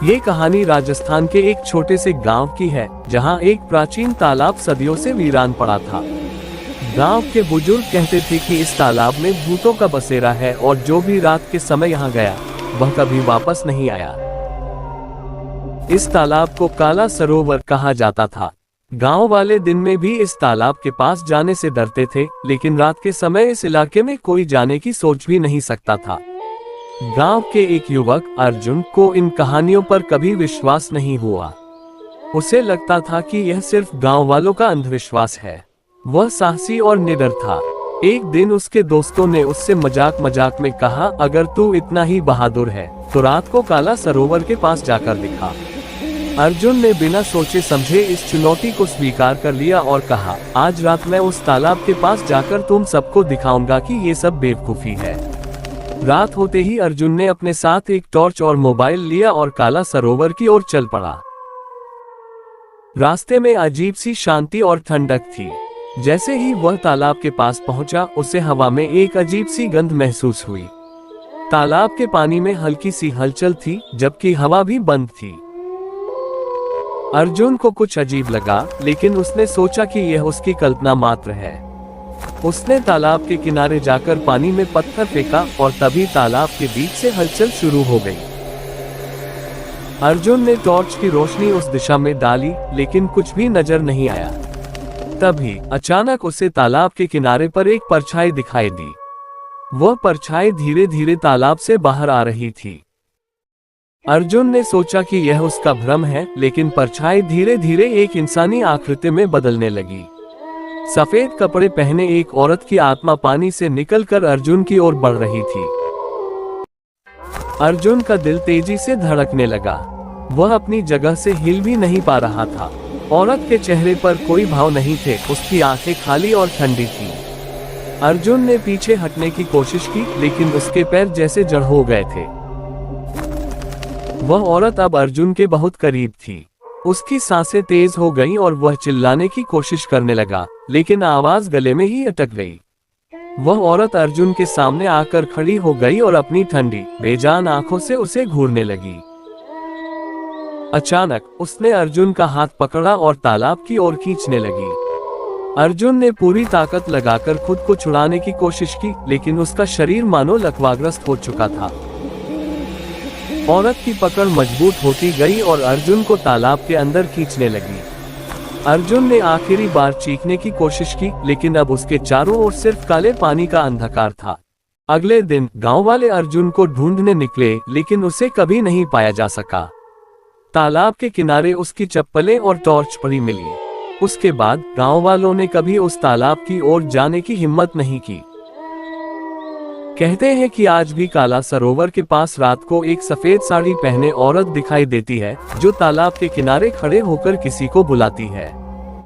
ये कहानी राजस्थान के एक छोटे से गांव की है, जहां एक प्राचीन तालाब सदियों से वीरान पड़ा था। गांव के बुजुर्ग कहते थे कि इस तालाब में भूतों का बसेरा है और जो भी रात के समय यहाँ गया वह कभी वापस नहीं आया। इस तालाब को काला सरोवर कहा जाता था। गांव वाले दिन में भी इस तालाब के पास जाने से डरते थे, लेकिन रात के समय इस इलाके में कोई जाने की सोच भी नहीं सकता था। गांव के एक युवक अर्जुन को इन कहानियों पर कभी विश्वास नहीं हुआ। उसे लगता था कि यह सिर्फ गांव वालों का अंधविश्वास है। वह साहसी और निडर था। एक दिन उसके दोस्तों ने उससे मजाक मजाक में कहा, अगर तू इतना ही बहादुर है तो रात को काला सरोवर के पास जाकर दिखा। अर्जुन ने बिना सोचे समझे इस चुनौती को स्वीकार कर लिया और कहा, आज रात मैं उस तालाब के पास जाकर तुम सबको दिखाऊंगा कि ये सब बेवकूफी है। रात होते ही अर्जुन ने अपने साथ एक टॉर्च और मोबाइल लिया और काला सरोवर की ओर चल पड़ा। रास्ते में अजीब सी शांति और ठंडक थी। जैसे ही वह तालाब के पास पहुंचा, उसे हवा में एक अजीब सी गंध महसूस हुई। तालाब के पानी में हल्की सी हलचल थी, जबकि हवा भी बंद थी। अर्जुन को कुछ अजीब लगा, लेकिन उसने सोचा कि यह उसकी कल्पना मात्र है। उसने तालाब के किनारे जाकर पानी में पत्थर फेंका और तभी तालाब के बीच से हलचल शुरू हो गई। अर्जुन ने टॉर्च की रोशनी उस दिशा में डाली, लेकिन कुछ भी नजर नहीं आया। तभी अचानक उसे तालाब के किनारे पर एक परछाई दिखाई दी। वह परछाई धीरे धीरे तालाब से बाहर आ रही थी। अर्जुन ने सोचा कि यह उसका भ्रम है, लेकिन परछाई धीरे धीरे एक इंसानी आकृति में बदलने लगी। सफेद कपड़े पहने एक औरत की आत्मा पानी से निकलकर अर्जुन की ओर बढ़ रही थी। अर्जुन का दिल तेजी से धड़कने लगा। वह अपनी जगह से हिल भी नहीं पा रहा था। औरत के चेहरे पर कोई भाव नहीं थे, उसकी आंखें खाली और ठंडी थीं। अर्जुन ने पीछे हटने की कोशिश की, लेकिन उसके पैर जैसे जड़ हो गए थे। वह औरत अब अर्जुन के बहुत करीब थी। उसकी सांसें तेज हो गईं और वह चिल्लाने की कोशिश करने लगा, लेकिन आवाज गले में ही अटक गई। वह औरत अर्जुन के सामने आकर खड़ी हो गई और अपनी ठंडी, बेजान आंखों से उसे घूरने लगी। अचानक उसने अर्जुन का हाथ पकड़ा और तालाब की ओर खींचने लगी। अर्जुन ने पूरी ताकत लगाकर खुद को छुड़ाने की कोशिश की, लेकिन उसका शरीर मानो लकवाग्रस्त हो चुका था। औरत की पकड़ मजबूत होती गई और अर्जुन को तालाब के अंदर खींचने लगी। अर्जुन ने आखिरी बार चीखने की कोशिश की, लेकिन अब उसके चारों ओर सिर्फ काले पानी का अंधकार था। अगले दिन गांव वाले अर्जुन को ढूंढने निकले, लेकिन उसे कभी नहीं पाया जा सका। तालाब के किनारे उसकी चप्पलें और टॉर्च पड़ी मिली। उसके बाद गांव वालों ने कभी उस तालाब की ओर जाने की हिम्मत नहीं की। कहते हैं कि आज भी काला सरोवर के पास रात को एक सफेद साड़ी पहने औरत दिखाई देती है, जो तालाब के किनारे खड़े होकर किसी को बुलाती है।